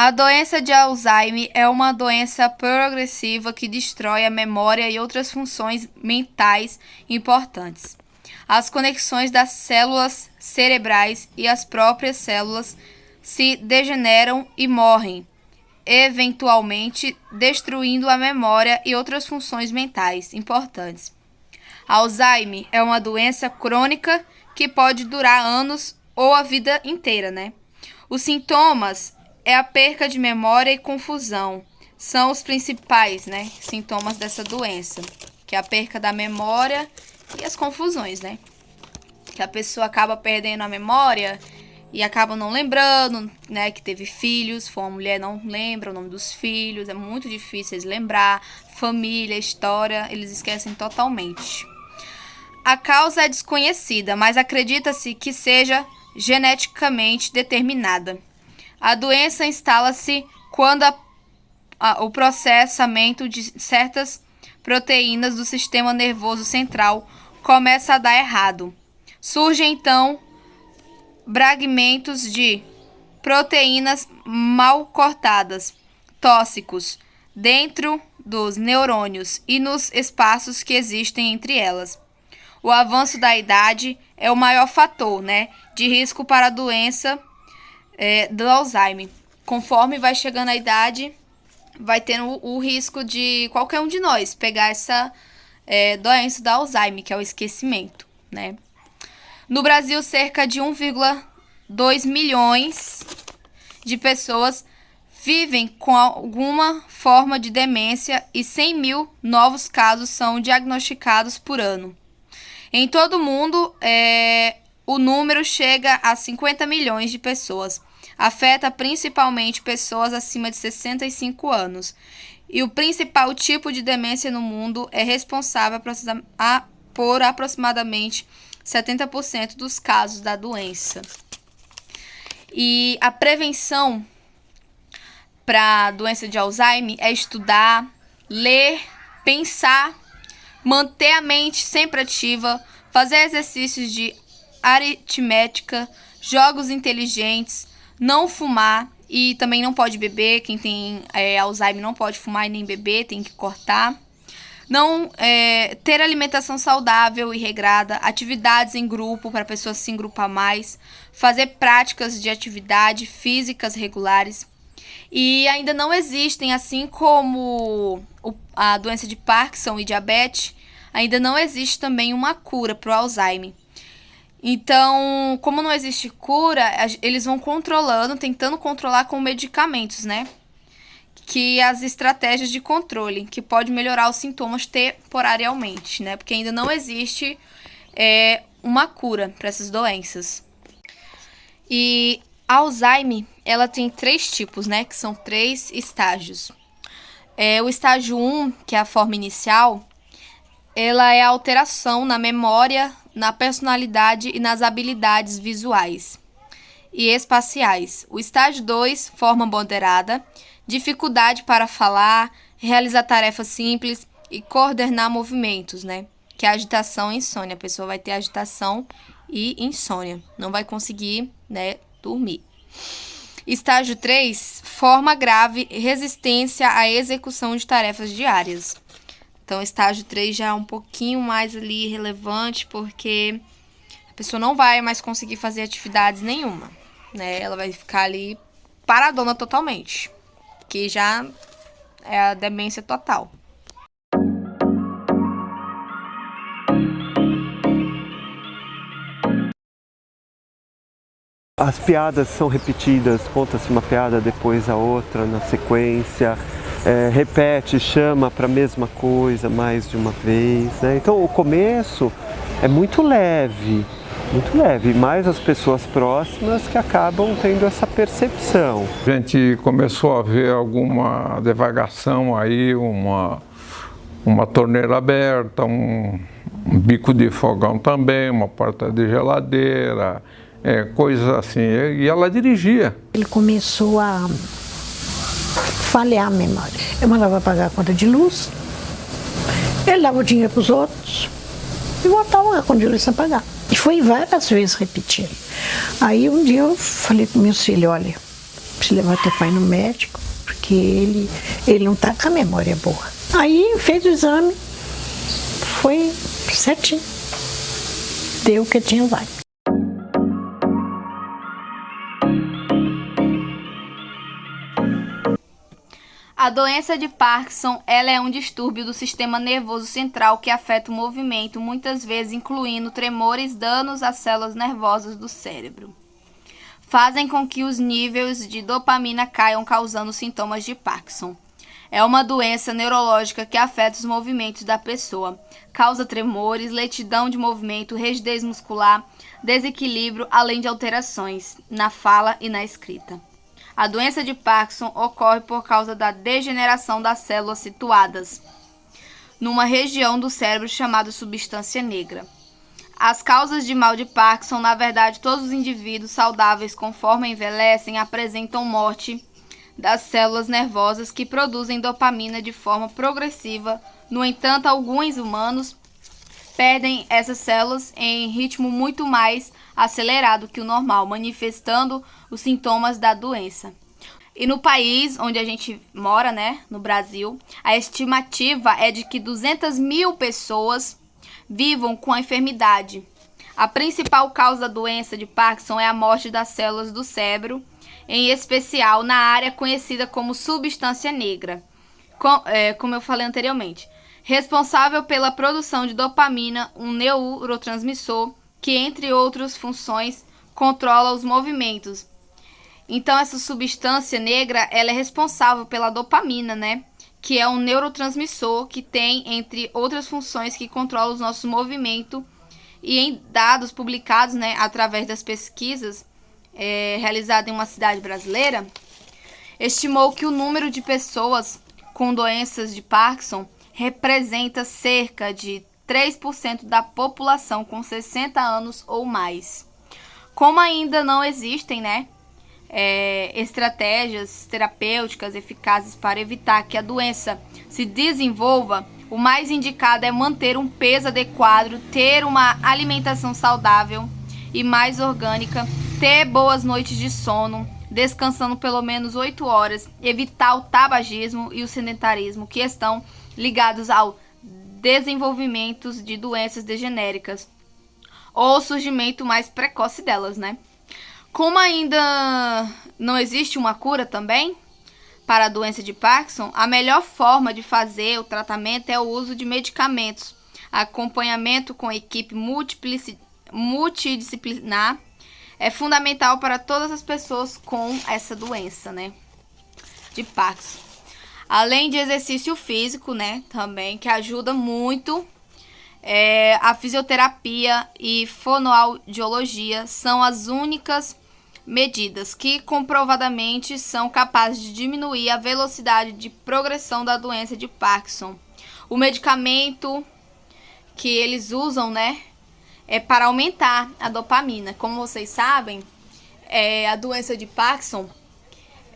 A doença de Alzheimer é uma doença progressiva que destrói a memória e outras funções mentais importantes. As conexões das células cerebrais e as próprias células se degeneram e morrem, eventualmente destruindo a memória e outras funções mentais importantes. Alzheimer é uma doença crônica que pode durar anos ou a vida inteira, né? Os sintomas é a perca de memória e confusão. São os principais, né, sintomas dessa doença, que é a perca da memória e as confusões, né? Que a pessoa acaba perdendo a memória e acaba não lembrando, né, que teve filhos. Se for uma mulher, não lembra o nome dos filhos, é muito difícil eles lembrar. Família, história, eles esquecem totalmente. A causa é desconhecida, mas acredita-se que seja geneticamente determinada. A doença instala-se quando o processamento de certas proteínas do sistema nervoso central começa a dar errado. Surgem então fragmentos de proteínas mal cortadas, tóxicos, dentro dos neurônios e nos espaços que existem entre elas. O avanço da idade é o maior fator, né, de risco para a doença do Alzheimer. Conforme vai chegando a idade, vai tendo o risco de qualquer um de nós pegar essa doença do Alzheimer, que é o esquecimento, né? No Brasil, cerca de 1,2 milhões de pessoas vivem com alguma forma de demência e 100 mil novos casos são diagnosticados por ano. Em todo o mundo, o número chega a 50 milhões de pessoas. Afeta principalmente pessoas acima de 65 anos. E o principal tipo de demência no mundo é responsável por aproximadamente 70% dos casos da doença. E a prevenção para a doença de Alzheimer é estudar, ler, pensar, manter a mente sempre ativa, fazer exercícios de aritmética, jogos inteligentes, não fumar e também não pode beber. Quem tem Alzheimer não pode fumar e nem beber, tem que cortar. Não ter alimentação saudável e regrada, atividades em grupo para a pessoa se engrupar mais, fazer práticas de atividade físicas regulares. E ainda não existem, assim como a doença de Parkinson e diabetes, ainda não existe também uma cura para o Alzheimer. Então, como não existe cura, eles vão controlando, tentando controlar com medicamentos, né? Que as estratégias de controle, que pode melhorar os sintomas temporariamente, né? Porque ainda não existe uma cura para essas doenças. E a Alzheimer, ela tem 3 tipos, né? Que são 3 estágios. O estágio 1, que é a forma inicial, ela é a alteração na memória, na personalidade e nas habilidades visuais e espaciais. O estágio 2, forma moderada, dificuldade para falar, realizar tarefas simples e coordenar movimentos, né? Que é agitação e insônia. A pessoa vai ter agitação e insônia. Não vai conseguir, né, dormir. Estágio 3, forma grave, resistência à execução de tarefas diárias. Então, estágio 3 já é um pouquinho mais ali relevante, porque a pessoa não vai mais conseguir fazer atividades nenhuma, né? Ela vai ficar ali paradona totalmente, que já é a demência total. As piadas são repetidas, conta-se uma piada depois a outra na sequência, repete, chama para a mesma coisa mais de uma vez, né? Então o começo é muito leve, mas as pessoas próximas que acabam tendo essa percepção. A gente começou a ver alguma divagação aí, uma torneira aberta, um bico de fogão também, uma porta de geladeira, coisas assim, e ela dirigia. Ele começou a falhar a memória. Eu mandava pagar a conta de luz, ele dava o dinheiro para os outros e voltava a conta de luz sem pagar. E foi várias vezes repetindo. Aí um dia eu falei com meus filhos, olha, Precisa levar teu pai no médico, porque ele não tá com a memória boa. Aí fez o exame, foi certinho. Deu o que tinha lá. A doença de Parkinson, ela é um distúrbio do sistema nervoso central que afeta o movimento, muitas vezes incluindo tremores, danos às células nervosas do cérebro. Fazem com que os níveis de dopamina caiam, causando sintomas de Parkinson. É uma doença neurológica que afeta os movimentos da pessoa. Causa tremores, lentidão de movimento, rigidez muscular, desequilíbrio, além de alterações na fala e na escrita. A doença de Parkinson ocorre por causa da degeneração das células situadas numa região do cérebro chamada substância negra. As causas de mal de Parkinson, na verdade, todos os indivíduos saudáveis, conforme envelhecem, apresentam morte das células nervosas que produzem dopamina de forma progressiva. No entanto, alguns humanos perdem essas células em ritmo muito mais acelerado que o normal, manifestando os sintomas da doença. E no país onde a gente mora, né, no Brasil, a estimativa é de que 200 mil pessoas vivam com a enfermidade. A principal causa da doença de Parkinson é a morte das células do cérebro, em especial na área conhecida como substância negra, como eu falei anteriormente, responsável pela produção de dopamina, um neurotransmissor que, entre outras funções, controla os movimentos. Então, essa substância negra, ela é responsável pela dopamina, né? Que é um neurotransmissor que tem, entre outras funções, que controla os nossos movimentos. E em dados publicados, né, através das pesquisas realizadas em uma cidade brasileira, estimou que o número de pessoas com doenças de Parkinson representa cerca de 3% da população com 60 anos ou mais. Como ainda não existem, né, estratégias terapêuticas eficazes para evitar que a doença se desenvolva, o mais indicado é manter um peso adequado, ter uma alimentação saudável e mais orgânica, ter boas noites de sono, descansando pelo menos 8 horas, evitar o tabagismo e o sedentarismo, que estão ligados ao desenvolvimento de doenças degenéricas ou surgimento mais precoce delas, né? Como ainda não existe uma cura também para a doença de Parkinson, a melhor forma de fazer o tratamento é o uso de medicamentos. Acompanhamento com equipe multidisciplinar é fundamental para todas as pessoas com essa doença, né, de Parkinson. Além de exercício físico, né, também, que ajuda muito, a fisioterapia e fonoaudiologia são as únicas medidas que comprovadamente são capazes de diminuir a velocidade de progressão da doença de Parkinson. O medicamento que eles usam, né, é para aumentar a dopamina. Como vocês sabem, a doença de Parkinson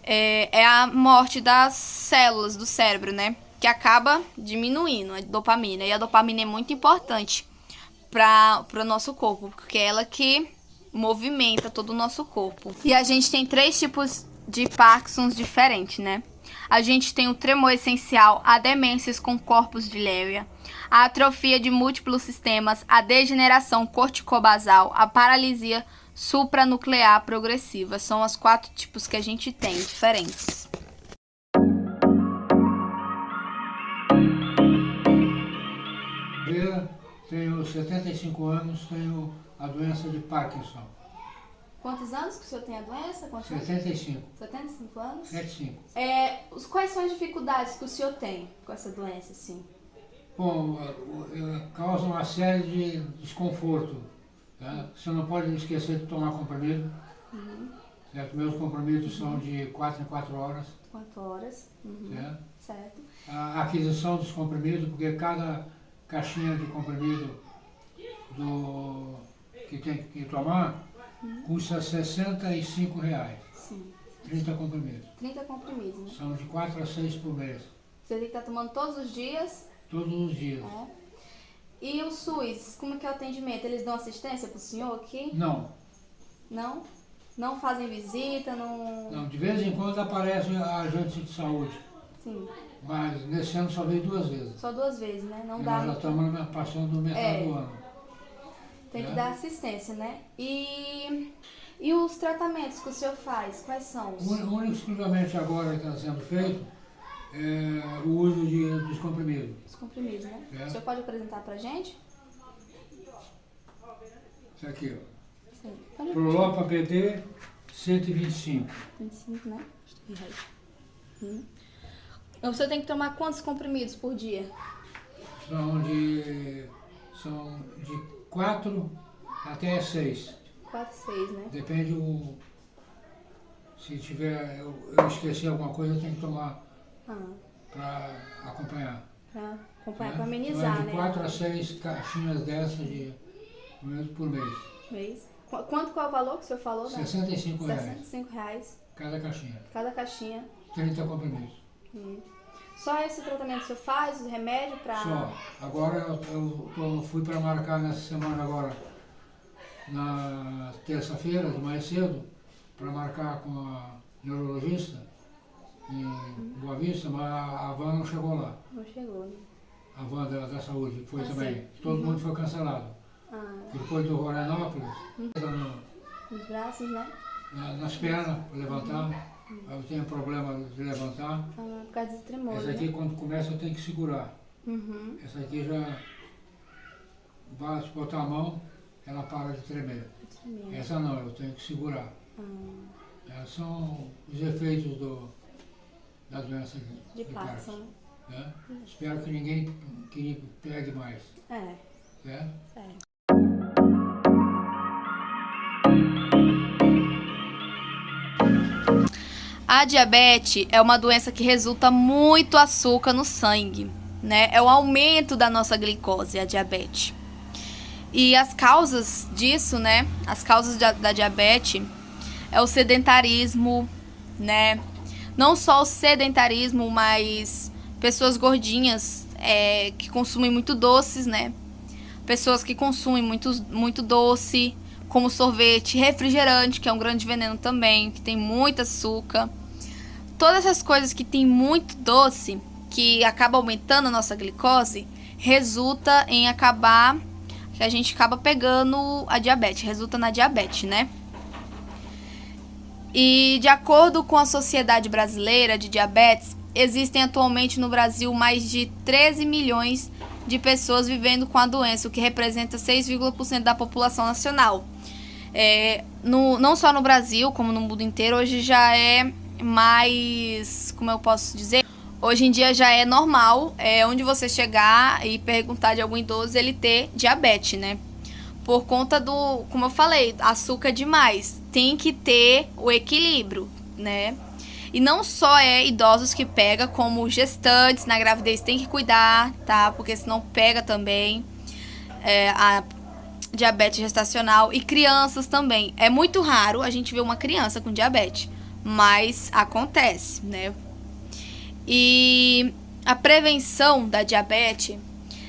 é a morte das células do cérebro, né, que acaba diminuindo a dopamina. E a dopamina é muito importante para o nosso corpo, porque é ela que movimenta todo o nosso corpo. E a gente tem 3 tipos de Parkinsons diferentes, né? A gente tem o tremor essencial, a demências com corpus de Lewy, a atrofia de múltiplos sistemas, a degeneração corticobasal, a paralisia supranuclear progressiva. São os 4 tipos que a gente tem diferentes. Eu tenho 75 anos, tenho a doença de Parkinson. Quantos anos que o senhor tem a doença? 75. 75 anos? 75. Quais são as dificuldades que o senhor tem com essa doença, assim? Bom, causa uma série de desconforto. Tá? Você não pode esquecer de tomar comprimido. Certo? Meus comprimidos são de 4 em 4 horas. 4 horas. Certo. A aquisição dos comprimidos, porque cada caixinha de comprimido que tem que tomar custa R$65. Sim. 30 comprimidos. 30 comprimidos, né? São de 4 a 6 por mês. Você tem que estar tomando todos os dias? Todos os dias. E o SUS, como é que é o atendimento? Eles dão assistência para o senhor aqui? Não. Não? Não fazem visita, não... Não, de vez em quando aparece a agente de saúde, Sim, mas nesse ano só veio 2 vezes. só 2 vezes, né? Não E dá... nós já estamos passando do metade do ano. Tem que dar assistência, né? E os tratamentos que o senhor faz, quais são? O único exclusivamente agora que está sendo feito é o uso dos comprimidos. Os comprimidos, né? É. O senhor pode apresentar pra gente? Isso aqui, ó. Sim. Pode Prolopa PT 125. 25, né? O senhor tem que tomar quantos comprimidos por dia? São de 4 até 6. 4, 6, né? Depende se tiver, eu esqueci alguma coisa, eu tenho que tomar Ah, para acompanhar. pra acompanhar, Né? pra Então amenizar, é de né? 4 a 6 caixinhas dessas por mês. Mês. Qual é o valor que o senhor falou? Né? R$65 R$65 cada caixinha. cada caixinha. 30 comprimidos. Só esse tratamento que o senhor faz, o remédio pra... Só. Agora eu fui para marcar nessa semana agora, na terça-feira, de mais cedo, para marcar com a neurologista em Boa Vista, mas a van não chegou lá. Não chegou, né? A van da saúde foi Ah, também. sim. Todo mundo foi cancelado. Ah, Depois do Roranópolis, os braços, né? nas pernas, para levantar. Eu tenho problema de levantar. Ah, por causa do tremor, Essa aqui, né? quando começa, eu tenho que segurar. Uhum. Essa aqui já, se botar a mão, ela para de tremer. Tremendo. Essa não, eu tenho que segurar. São os efeitos da doença De Parkinson, né? Espero que ninguém pegue mais. É, Né? certo. A diabetes é uma doença que resulta muito açúcar no sangue, né? É o aumento da nossa glicose, a diabetes. E as causas disso, né? As causas da diabetes é o sedentarismo, né? Não só o sedentarismo, mas pessoas gordinhas que consumem muito doces, né? Pessoas que consumem muito doce, como sorvete, refrigerante, que é um grande veneno também, que tem muito açúcar. Todas essas coisas que tem muito doce, que acaba aumentando a nossa glicose, resulta em que a gente acaba pegando a diabetes, resulta na diabetes, né? E de acordo com a Sociedade Brasileira de Diabetes, existem atualmente no Brasil mais de 13 milhões de pessoas vivendo com a doença, o que representa 6,% da população nacional. Não só no Brasil, como no mundo inteiro, hoje já é mais, como eu posso dizer, hoje em dia já é normal, onde você chegar e perguntar de algum idoso, ele ter diabetes, né? Por conta como eu falei, açúcar demais. Tem que ter o equilíbrio, né? E não só idosos que pega, como gestantes na gravidez tem que cuidar, tá? Porque senão pega também a diabetes gestacional. E crianças também. É muito raro a gente ver uma criança com diabetes, mas acontece, né? E a prevenção da diabetes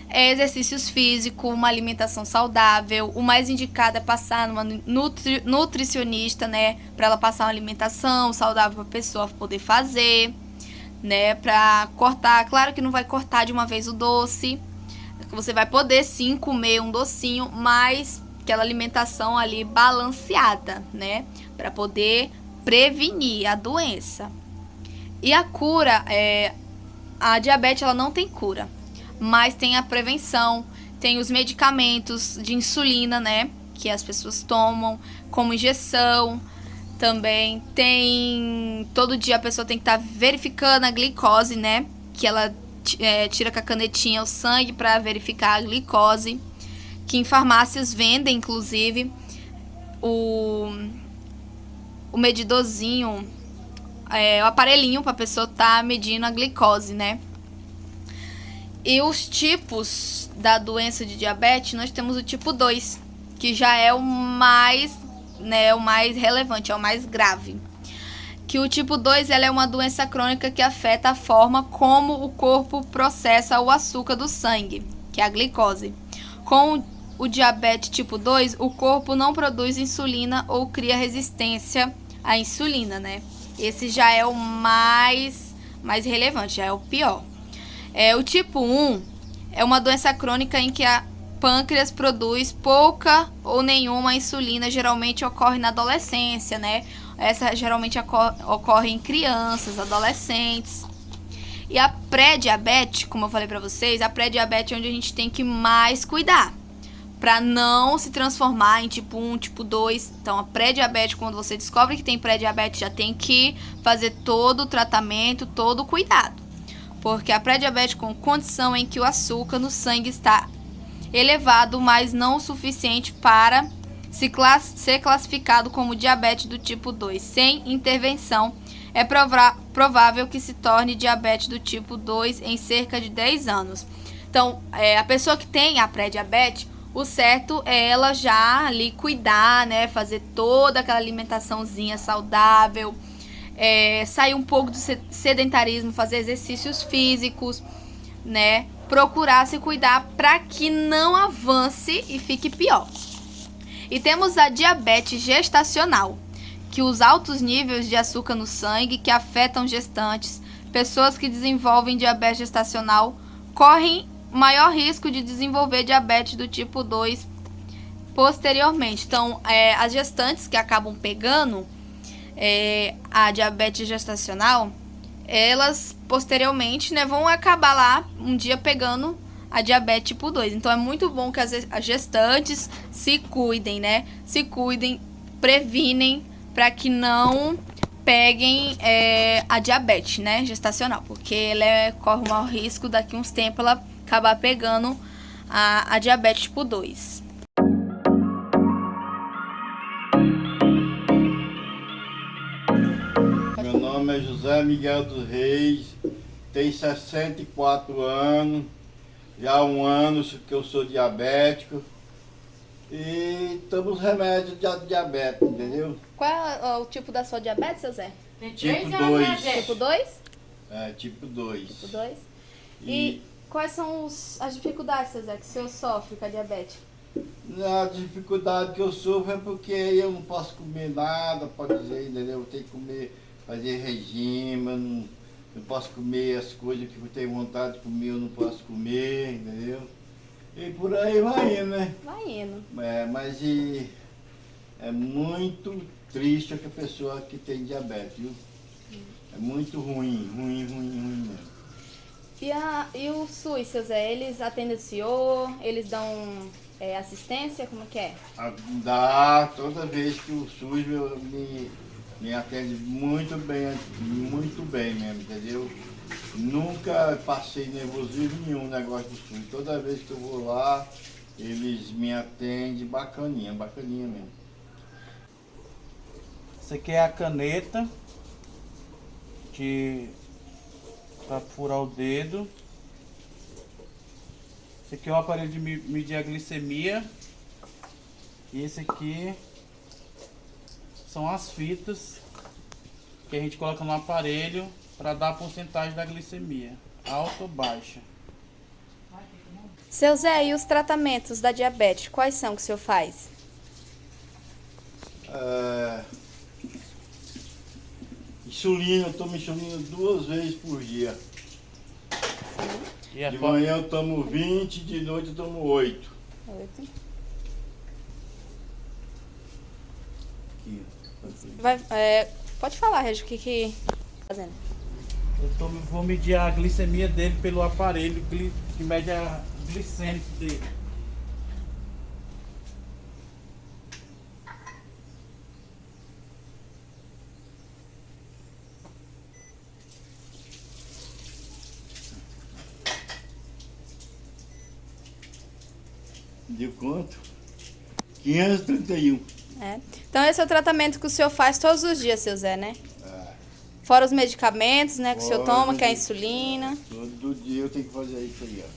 é exercícios físicos, uma alimentação saudável. O mais indicado é passar numa nutricionista, né? Para ela passar uma alimentação saudável para a pessoa poder fazer, né? Para cortar, claro que não vai cortar de uma vez o doce. Você vai poder sim comer um docinho, mas aquela alimentação ali balanceada, né? Para poder prevenir a doença. E a cura, a diabetes ela não tem cura, mas tem a prevenção, tem os medicamentos de insulina, né, que as pessoas tomam como injeção. Também tem, todo dia a pessoa tem que estar verificando a glicose, né, que ela tira com a canetinha o sangue para verificar a glicose, que em farmácias vendem inclusive o medidorzinho, o aparelhinho para a pessoa estar medindo a glicose, né. E os tipos da doença de diabetes, nós temos o tipo 2, que já é o mais relevante, é o mais grave. Que o tipo 2 ela é uma doença crônica que afeta a forma como o corpo processa o açúcar do sangue, que é a glicose. Com o diabetes tipo 2, o corpo não produz insulina ou cria resistência à insulina, né? Esse já é o mais relevante, já é o pior. O tipo 1 é uma doença crônica em que a pâncreas produz pouca ou nenhuma insulina, geralmente ocorre na adolescência, né? Essa geralmente ocorre em crianças, adolescentes. E a pré-diabetes, como eu falei pra vocês, a pré-diabetes é onde a gente tem que mais cuidar, para não se transformar em tipo 1, tipo 2. Então, a pré-diabetes, quando você descobre que tem pré-diabetes, já tem que fazer todo o tratamento, todo o cuidado. Porque a pré-diabetes com condição em que o açúcar no sangue está elevado, mas não o suficiente para ser classificado como diabetes do tipo 2. Sem intervenção, é provável que se torne diabetes do tipo 2 em cerca de 10 anos. Então, a pessoa que tem a pré-diabetes, o certo é ela já ali cuidar, né? Fazer toda aquela alimentaçãozinha saudável, sair um pouco do sedentarismo, fazer exercícios físicos, né? Procurar se cuidar para que não avance e fique pior. E temos a diabetes gestacional, que os altos níveis de açúcar no sangue que afetam gestantes, pessoas que desenvolvem diabetes gestacional, correm maior risco de desenvolver diabetes do tipo 2 posteriormente. Então, as gestantes que acabam pegando a diabetes gestacional, elas posteriormente, né, vão acabar lá um dia pegando a diabetes tipo 2. Então, é muito bom que as gestantes se cuidem, né? Se cuidem, previnem para que não peguem a diabetes, né, gestacional, porque ela corre o maior risco daqui a uns tempos ela acabar pegando a diabetes tipo 2. Meu nome é José Miguel dos Reis, tenho 64 anos, já há 1 ano que eu sou diabético e tomo os remédios de diabetes, entendeu? Qual é o tipo da sua diabetes, seu Zé? Tipo 2. Tipo 2? Tipo 2. Tipo 2. E quais são as dificuldades, seu Zé, que o senhor sofre com a diabetes? A dificuldade que eu sofro é porque eu não posso comer nada, pode dizer, entendeu? Eu tenho que comer, fazer regime, não posso comer as coisas que eu tenho vontade de comer, eu não posso comer, entendeu? E por aí vai indo, né? Vai indo. Mas é muito triste a pessoa que tem diabetes, viu? É muito ruim mesmo. E o SUS, seu Zé, eles atendem o senhor? Eles dão assistência? Como que é? Dá, toda vez que o SUS me atende muito bem mesmo, entendeu? Nunca passei nervosismo nenhum negócio do SUS. Toda vez que eu vou lá, eles me atendem bacaninha mesmo. Essa aqui é a caneta para furar o dedo. Esse aqui é o aparelho de medir a glicemia. E esse aqui são as fitas que a gente coloca no aparelho para dar a porcentagem da glicemia, alta ou baixa. Seu Zé, e os tratamentos da diabetes, quais são que o senhor faz? Insulina, eu tomo insulina 2 vezes por dia. E de manhã eu tomo 20, de noite eu tomo 8. 8. Aqui. Pode falar, Régio, o que tá fazendo? Vou medir a glicemia dele pelo aparelho que mede a glicêmica dele. Deu quanto? 531. Então esse é o tratamento que o senhor faz todos os dias, seu Zé, né? Fora os medicamentos, né, que o senhor toma, que é a insulina. Todo dia eu tenho que fazer isso aí, ó.